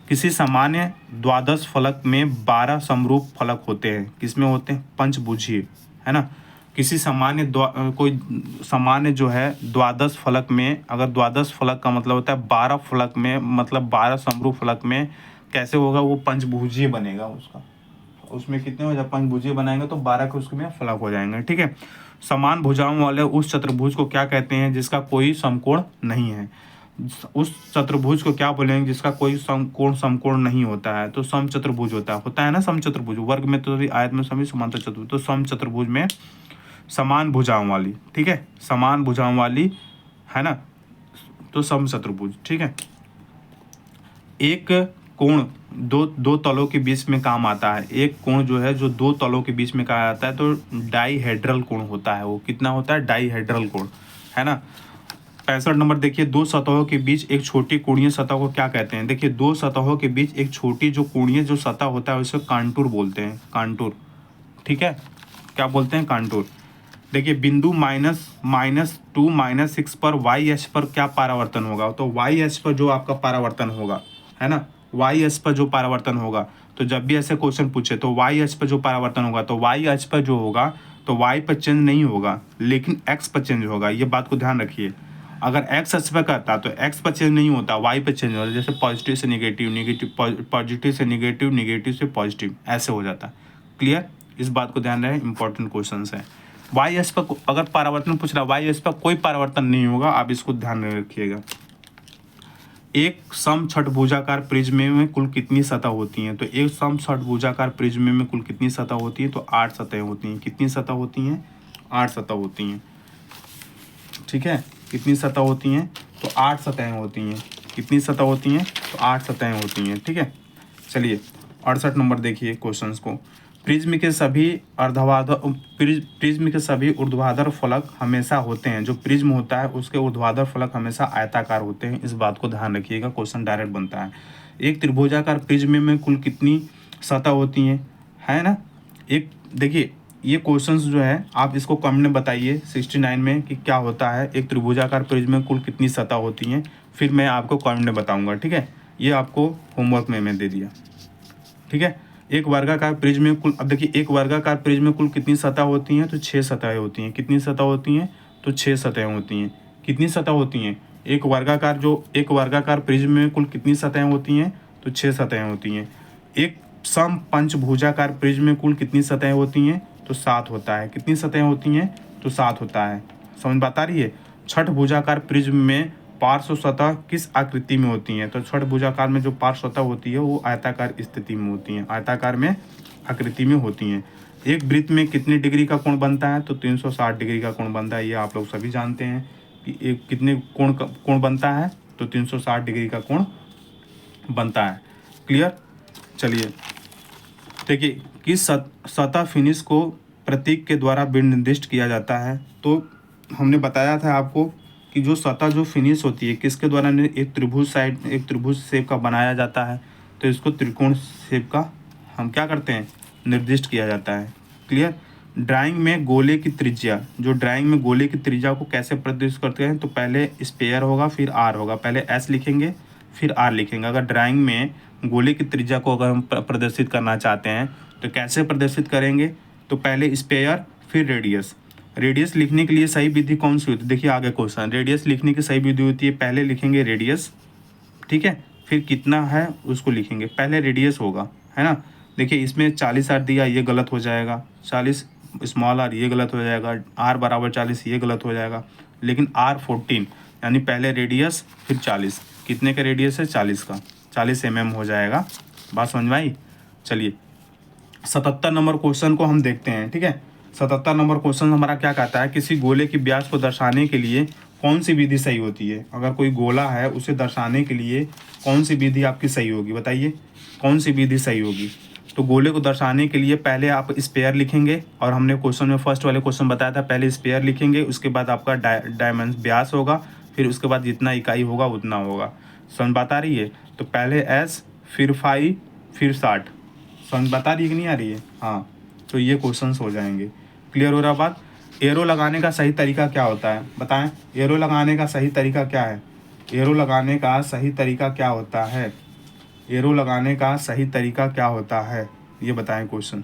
Speaker 1: किसी सामान्य द्वादश फलक में 12 समरूप फलक होते हैं, किसमें होते हैं, पंचभुजीय, है ना। किसी कोई सामान्य जो है द्वादश फलक में, अगर द्वादश फलक का मतलब होता है 12 फलक में, मतलब 12 समरूप फलक में कैसे होगा, वो पंचभुजीय बनेगा उसका। उसमें कितने हो जाए, पंचभुजीय बनाएंगे तो 12 के उसमें फलक हो जाएंगे, ठीक है। समान भुजाओं वाले उस चतुर्भुज को क्या कहते हैं जिसका कोई समकोण नहीं है। उस चतुर्भुज को क्या बोलेंगे जिसका कोई समकोण नहीं होता है, तो सम चतुर्भुज होता है ना। सम चतुर्भुज वर्ग में तो आयत में सभी समांतर चतुर्भुज, तो सम चतुर्भुज में समान भुजाओं वाली, ठीक है, समान भुजाओं वाली, है ना, तो सम चतुर्भुज, ठीक है। एक कोण दो तलों के बीच में काम आता है, एक कोण जो है जो 2 तलों के बीच में काम आता है तो डाईहेड्रल कोण होता है। वो कितना होता है, डाईहेड्रल कोण, है ना। 65 नंबर देखिए, 2 सतहों के बीच एक छोटी कोणीय सतह को क्या कहते हैं, देखिए 2 सतहों के बीच एक छोटी जो कोणीय जो सतह होता है उसे कांटूर बोलते हैं, कांटूर, ठीक है। क्या बोलते हैं, कांटूर। देखिए बिंदु -2 -6 पर वाई एच पर क्या परावर्तन होगा, तो वाई एच पर जो आपका परावर्तन होगा, है ना, वाई एच पर जो परावर्तन होगा, तो जब भी ऐसे क्वेश्चन पूछे तो वाई एच पर जो परावर्तन होगा, तो वाई एच पर जो होगा तो वाई पर चेंज नहीं होगा लेकिन एक्स पर चेंज होगा। ये बात को ध्यान रखिए, अगर एक्स एच पर करता तो एक्स पर चेंज नहीं होता, वाई पर चेंज होता। जैसे पॉजिटिव से निगेटिव, पॉजिटिव से निगेटिव, निगेटिव से पॉजिटिव, ऐसे हो जाता। क्लियर। इस बात को ध्यान रहे, इंपॉर्टेंट क्वेश्चन है। वाई एच पर अगर परावर्तन पूछ रहा, वाई एच पर कोई परावर्तन नहीं होगा, आप इसको ध्यान में रखिएगा। एक सम षटभुजाकार प्रिज्म में कुल कितनी सतह होती हैं, तो एक सम षटभुजाकार प्रिज्म में कुल कितनी सतह होती है, तो 8 सतह होती हैं। कितनी सतह होती हैं, 8 सतह होती हैं, ठीक है। कितनी सतह होती हैं, तो 8 सतहें होती हैं। कितनी सतह होती हैं, तो 8 सतहें होती हैं, ठीक है। चलिए 68 नंबर देखिए क्वेश्चंस को। प्रिज्म के सभी ऊर्ध्वाधर फलक हमेशा होते हैं, जो प्रिज्म होता है उसके ऊर्ध्वाधर फलक हमेशा आयताकार होते हैं। इस बात को ध्यान रखिएगा, क्वेश्चन डायरेक्ट बनता है। एक त्रिभुजाकार प्रिज्म में कुल कितनी सतह होती हैं, है ना। एक देखिए ये क्वेश्चंस जो है आप इसको कमेंट में बताइए 69 में कि क्या होता है, एक त्रिभुजाकार प्रिज्म में कुल कितनी सतह होती हैं, फिर मैं आपको कमेंट में बताऊँगा, ठीक है। ये आपको होमवर्क में मैं दे दिया, ठीक है। एक वर्गाकार प्रिज्म में कुल, अब देखिए एक वर्गाकार प्रिज्म में कुल कितनी सतह होती हैं, तो 6 सतहें होती हैं। कितनी सतह होती हैं, तो 6 सतहें होती हैं। कितनी सतह होती हैं, एक वर्गाकार प्रिज्म में कुल कितनी सतहें होती हैं, तो 6 सतहें होती हैं। एक सम पंचभुजाकार प्रिज्म में कुल कितनी सतहें होती हैं, तो 7 होता है। कितनी सतहें होती हैं, तो 7 होता है। समझ बता रही है। छठभुजाकार प्रिज्म में पार्श्व सतह किस आकृति में होती हैं, तो छठभुजाकार में जो पार्श्व सतह होती है वो आयताकार स्थिति में होती हैं, आयताकार में आकृति में होती हैं। एक वृत्त में कितने डिग्री का कोण बनता है, तो 360 डिग्री का कोण बनता है। ये आप लोग सभी जानते हैं कि एक कितने कोण बनता है, तो 360 डिग्री का कोण बनता है। क्लियर। चलिए देखिए किस सतह फिनिश को प्रतीक के द्वारा निर्दिष्ट किया जाता है, तो हमने बताया था आपको कि जो सतह जो फिनिश होती है किसके द्वारा, एक त्रिभुज शेप का बनाया जाता है, तो इसको त्रिकोण शेप का हम क्या करते हैं, निर्दिष्ट किया जाता है। क्लियर। ड्राइंग में गोले की त्रिज्या, जो ड्राइंग में गोले की त्रिज्या को कैसे प्रदर्शित करते हैं, तो पहले स्पेयर होगा फिर आर होगा, पहले एस लिखेंगे फिर आर लिखेंगे। अगर ड्राइंग में गोले की त्रिज्या को अगर हम प्रदर्शित करना चाहते हैं तो कैसे प्रदर्शित करेंगे? तो पहले स्पेयर फिर रेडियस। रेडियस लिखने के लिए सही विधि कौन सी होती है? देखिए आगे क्वेश्चन, रेडियस लिखने की सही विधि होती है, पहले लिखेंगे रेडियस, ठीक है, फिर कितना है उसको लिखेंगे, पहले रेडियस होगा, है ना। देखिए इसमें 40 आर दिया, ये गलत हो जाएगा, 40 स्मॉल आर ये गलत हो जाएगा, आर बराबर 40 ये गलत हो जाएगा, लेकिन आर 14 यानी पहले रेडियस फिर 40, कितने का रेडियस है? 40 का, 40 mm हो जाएगा। बात समझ में आई? चलिए 77 नंबर क्वेश्चन को हम देखते हैं, ठीक है। 77 नंबर क्वेश्चन हमारा क्या कहता है, किसी गोले की व्यास को दर्शाने के लिए कौन सी विधि सही होती है? अगर कोई गोला है उसे दर्शाने के लिए कौन सी विधि आपकी सही होगी? बताइए कौन सी विधि सही होगी? तो गोले को दर्शाने के लिए पहले आप स्पेयर लिखेंगे, और हमने क्वेश्चन में फर्स्ट वाले क्वेश्चन बताया था, पहले स्पेयर लिखेंगे, उसके बाद आपका डायमेंशन व्यास होगा, फिर उसके बाद जितना इकाई होगा उतना होगा। समझ बात आ रही है? तो पहले एस फिर 5 फिर 60। समझ बता रही है कि नहीं आ रही है? हाँ, तो ये क्वेश्चंस हो जाएंगे। क्लियर हो रहा बात? एरो लगाने का सही तरीका क्या होता है? बताएं, एरो लगाने का सही तरीका क्या है? एरो लगाने का सही तरीका क्या होता है? एरो लगाने का सही तरीका क्या होता है, ये बताएं क्वेश्चन।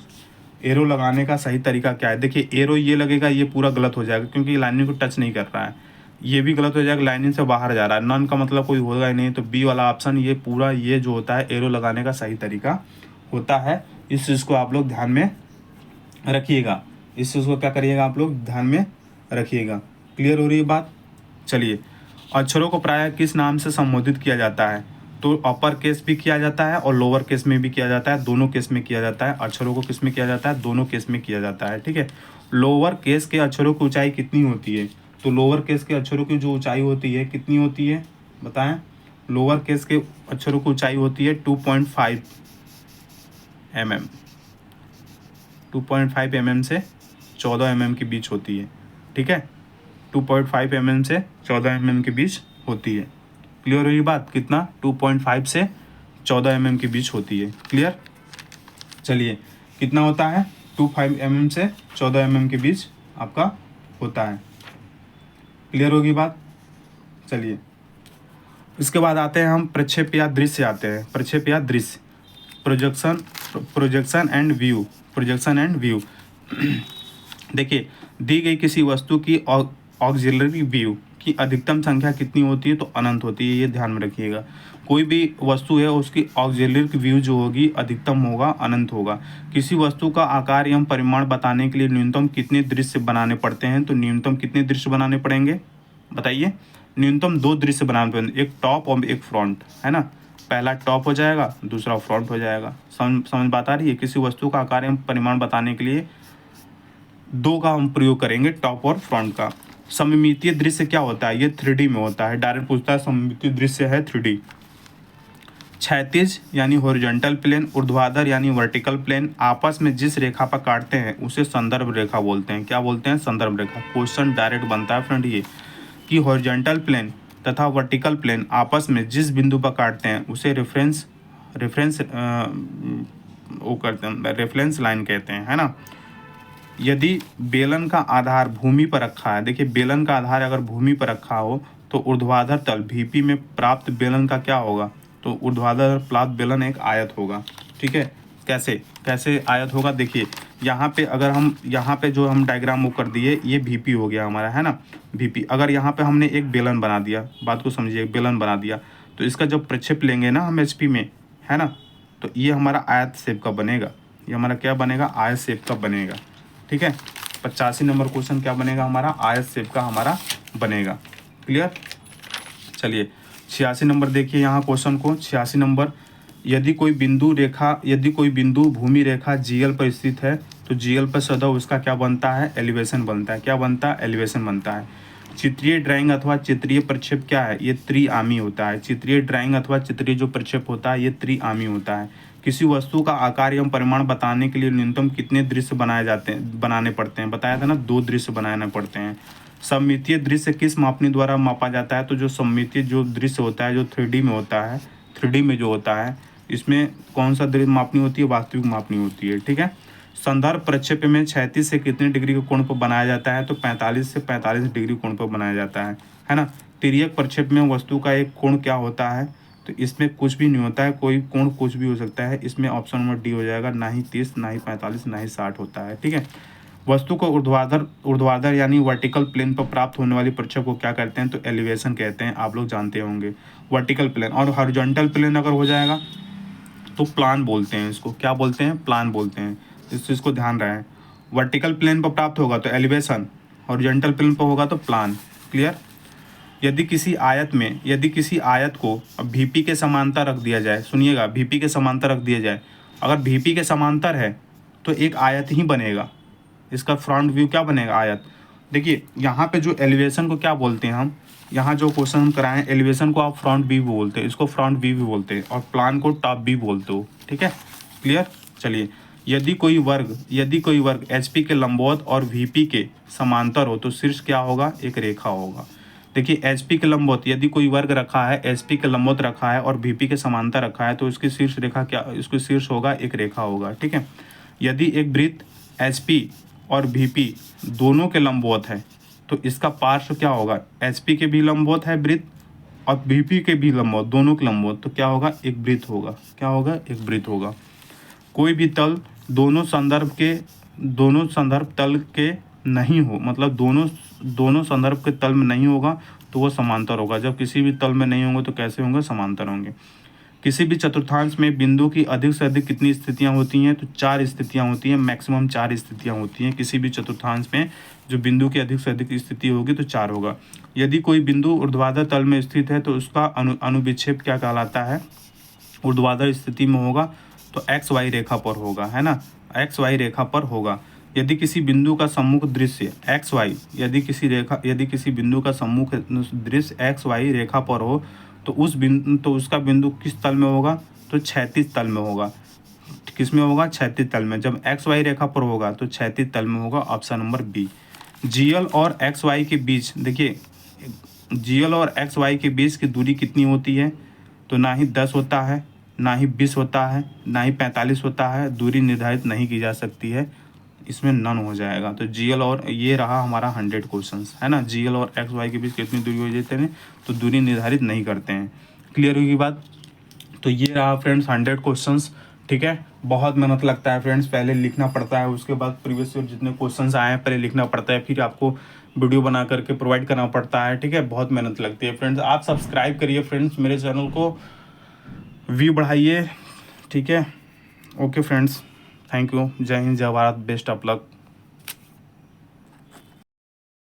Speaker 1: एरो लगाने का सही तरीका क्या है? देखिए एरो ये लगेगा, ये पूरा गलत हो जाएगा क्योंकि लाइनिंग को टच नहीं कर रहा है, ये भी गलत हो जाएगा, लाइनिंग से बाहर जा रहा है, नन का मतलब कोई होगा ही नहीं। तो बी वाला ऑप्शन, ये पूरा ये जो होता है एरो लगाने का सही तरीका होता है। इस चीज़ को आप लोग ध्यान में रखिएगा, इस चीज़ को क्या करिएगा आप लोग ध्यान में रखिएगा। क्लियर हो रही है बात? चलिए, अक्षरों को प्रायः किस नाम से संबोधित किया जाता है? तो अपर केस भी किया जाता है और लोअर केस में भी किया जाता है, दोनों केस में किया जाता है। अक्षरों को किस में किया जाता है? दोनों केस में किया जाता है, ठीक है। लोअर केस के अक्षरों की ऊंचाई कितनी होती है? तो लोअर केस के अक्षरों की जो ऊंचाई होती है कितनी होती है? बताएं। लोअर केस के अक्षरों की ऊंचाई होती है 2.5 mm, 2.5 mm से 14 mm के बीच होती है, ठीक है। 2.5 mm से 14 mm के बीच होती है। क्लियर हुई बात? कितना? 2.5 से 14 mm के बीच होती है। क्लियर? चलिए, कितना होता है? 2.5 mm से 14 mm के बीच आपका होता है। क्लियर होगी बात? चलिए, इसके बाद आते हैं हम प्रक्षेप या दृश्य आते हैं। प्रक्षेप या दृश्य, projection and view, projection and view. देखिए, दी गई किसी वस्तु की ऑक्सिलरी व्यू की अधिकतम संख्या कितनी होती है? तो अनंत होती है, ये ध्यान में रखिएगा। कोई भी वस्तु है उसकी ऑक्सिलरी व्यू जो होगी अधिकतम होगा, अनंत होगा। किसी वस्तु का आकार एवं परिमाण बताने के लिए न्यूनतम कितने दृश्य बनाने पड़ते हैं? तो न्यूनतम कितने दृश्य बनाने पड़ेंगे? बताइए। न्यूनतम 2 दृश्य बनाने पड़ेंगे, एक टॉप और एक फ्रंट, है ना। पहला टॉप हो जाएगा, दूसरा फ्रंट हो जाएगा। समझ बात आ रही है? किसी वस्तु का आकार एवं परिमाण बताने के लिए 2 का हम प्रयोग करेंगे, टॉप और फ्रंट का। सममितीय दृश्य क्या होता है? ये 3D में होता है। डायरेक्ट पूछता है सममितीय दृश्य है 3D। क्षैतिज यानी हॉरिजॉन्टल प्लेन, ऊर्ध्वाधर यानी वर्टिकल प्लेन आपस में जिस रेखा पर काटते हैं उसे संदर्भ रेखा बोलते हैं। क्या बोलते हैं? संदर्भ रेखा। क्वेश्चन डायरेक्ट बनता है फ्रेंड ये कि हॉरिजॉन्टल प्लेन तथा वर्टिकल प्लेन आपस में जिस बिंदु पर काटते हैं उसे रेफरेंस वो करते हैं, रेफरेंस लाइन कहते हैं, है ना। यदि बेलन का आधार भूमि पर रखा है, देखिए बेलन का आधार अगर भूमि पर रखा हो तो ऊर्ध्वाधर तल VP में प्राप्त बेलन का क्या होगा? तो ऊर्ध्वाधर प्राप्त बेलन एक आयत होगा, ठीक है। कैसे आयत होगा? देखिए यहाँ पे अगर हम यहाँ पे जो हम डायग्राम वो कर दिए, ये VP हो गया हमारा, है ना। VP अगर यहाँ पे हमने एक बेलन बना दिया, बात को समझिए, बेलन बना दिया, तो इसका जब प्रक्षेप लेंगे ना हम HP में, है ना, तो ये हमारा आयत शेप का बनेगा। ये हमारा क्या बनेगा? आयत शेप का बनेगा, ठीक है। 85 नंबर क्वेश्चन क्या बनेगा हमारा? आयत शेप का हमारा बनेगा। क्लियर? चलिए 86 नंबर देखिए यहाँ क्वेश्चन को। 86 नंबर, यदि कोई बिंदु भूमि रेखा GL पर स्थित है तो GL पर सदैव उसका क्या बनता है? एलिवेशन बनता है। क्या बनता है? एलिवेशन बनता है। चित्रीय ड्राइंग अथवा चित्रीय प्रक्षेप क्या है? ये त्रिआमी होता है। चित्रीय ड्राइंग अथवा चित्रीय जो प्रक्षेप होता है ये त्रिआमी होता है। किसी वस्तु का आकार एवं परिमाण बताने के लिए न्यूनतम कितने दृश्य बनाने पड़ते हैं? बताया था ना, 2 दृश्य बनाने पड़ते हैं। सममितीय दृश्य किस मापनी द्वारा मापा जाता है? तो जो सममितीय जो दृश्य होता है जो 3D में होता है, 3D में जो होता है, इसमें कौन सा दृश्य मापनी होती है? वास्तविक मापनी होती है, ठीक है। संदर्भ प्रक्षेप में 36 से कितने डिग्री के कोण पर बनाया जाता है? तो 45 से 45 डिग्री कोण पर बनाया जाता है ना। तिर्यक प्रक्षेप में वस्तु का एक कोण क्या होता है? तो इसमें कुछ भी नहीं होता है, कोई कोण कुछ भी हो सकता है। इसमें ऑप्शन नंबर डी हो जाएगा, ना ही 30, ना ही 45, ना ही 60 होता है। ठीक है। वस्तु को ऊर्ध्वाधर यानी वर्टिकल प्लेन पर प्राप्त होने वाली प्रक्षेप को क्या कहते हैं? तो एलिवेशन कहते हैं, आप लोग जानते होंगे। वर्टिकल प्लेन और हॉरिजॉन्टल प्लेन अगर हो जाएगा तो प्लान बोलते हैं इसको। क्या बोलते हैं? प्लान बोलते हैं। इस चीज़ को ध्यान रहे। वर्टिकल प्लेन पर प्राप्त होगा तो एलिवेशन, हॉरिजॉन्टल प्लेन पर होगा तो प्लान। क्लियर। यदि किसी आयत को अब VP के समांतर रख दिया जाए, सुनिएगा, VP के समांतर रख दिया जाए, अगर VP के समांतर है तो एक आयत ही बनेगा। इसका फ्रंट व्यू क्या बनेगा? आयत। देखिए यहाँ पे जो एलिवेशन को क्या बोलते हैं हम, यहाँ जो क्वेश्चन हम कराएं, एलिवेशन को आप फ्रंट व्यू बोलते हैं, इसको फ्रंट व्यू भी बोलते हैं, और प्लान को टॉप व्यू बोलते हो। ठीक है, क्लियर। चलिए, यदि कोई वर्ग HP के लंबवत और VP के समांतर हो तो शीर्ष क्या होगा? एक रेखा होगा। देखिए HP के लंबवत, यदि कोई वर्ग रखा है, HP के लंबवत रखा है और VP के समांतर रखा है तो इसकी शीर्ष रेखा क्या, इसको शीर्ष होगा, एक रेखा होगा। ठीक है। यदि एक वृत्त HP और VP दोनों के लंबवत है तो इसका पार्श्व क्या होगा? HP के भी लंबवत है वृत्त और VP के भी लंबवत, दोनों के लंबवत, तो क्या होगा? एक वृत्त होगा। क्या होगा? एक वृत्त होगा। कोई भी तल दोनों संदर्भ तल के नहीं हो, मतलब दोनों संदर्भ के तल में नहीं होगा तो वो समांतर होगा। जब किसी भी तल में नहीं होंगे तो कैसे होंगे? समांतर होंगे। किसी भी चतुर्थांश में बिंदु की अधिक से अधिक कितनी स्थितियां होती हैं? तो 4 स्थितियां होती हैं, मैक्सिमम 4 स्थितियां होती हैं। किसी भी चतुर्थांश में जो बिंदु की अधिक से अधिक स्थिति होगी तो 4 होगा। यदि कोई बिंदु ऊर्ध्वाधर तल में स्थित है तो उसका अनुविक्षेप क्या कहलाता है? ऊर्ध्वाधर स्थिति में होगा तो XY रेखा पर होगा, है ना, XY रेखा पर होगा। यदि किसी बिंदु का सम्मुख दृश्य XY, यदि किसी बिंदु का सम्मुख दृश्य XY रेखा पर हो तो उसका बिंदु किस तल में होगा? तो क्षैतिज तल में होगा। किस में होगा? क्षैतिज तल में। जब XY रेखा पर होगा तो क्षैतिज तल में होगा, ऑप्शन नंबर बी। GL और XY के बीच, देखिए GL और XY के बीच की दूरी कितनी होती है? तो ना ही 10 होता है, ना ही 20 होता है, ना ही 45 होता है। दूरी निर्धारित नहीं की जा सकती है, इसमें नन हो जाएगा। तो GL और ये रहा हमारा 100 क्वेश्चंस, है ना। GL और XY के बीच कितनी दूरी हो जाते हैं तो दूरी निर्धारित नहीं करते हैं। क्लियर होगी बात। तो ये रहा फ्रेंड्स 100 क्वेश्चंस। ठीक है, बहुत मेहनत लगता है फ्रेंड्स, पहले लिखना पड़ता है, उसके बाद प्रीवियस ईयर जितने क्वेश्चंस आए हैं पहले लिखना पड़ता है, फिर आपको वीडियो बना करके प्रोवाइड करना पड़ता है। ठीक है, बहुत मेहनत लगती है फ्रेंड्स। आप सब्सक्राइब करिए फ्रेंड्स, मेरे चैनल को व्यू बढ़ाइए। ठीक है, ओके फ्रेंड्स, थैंक यू। जय हिंद, जय भारत, बेस्ट ऑफ लक।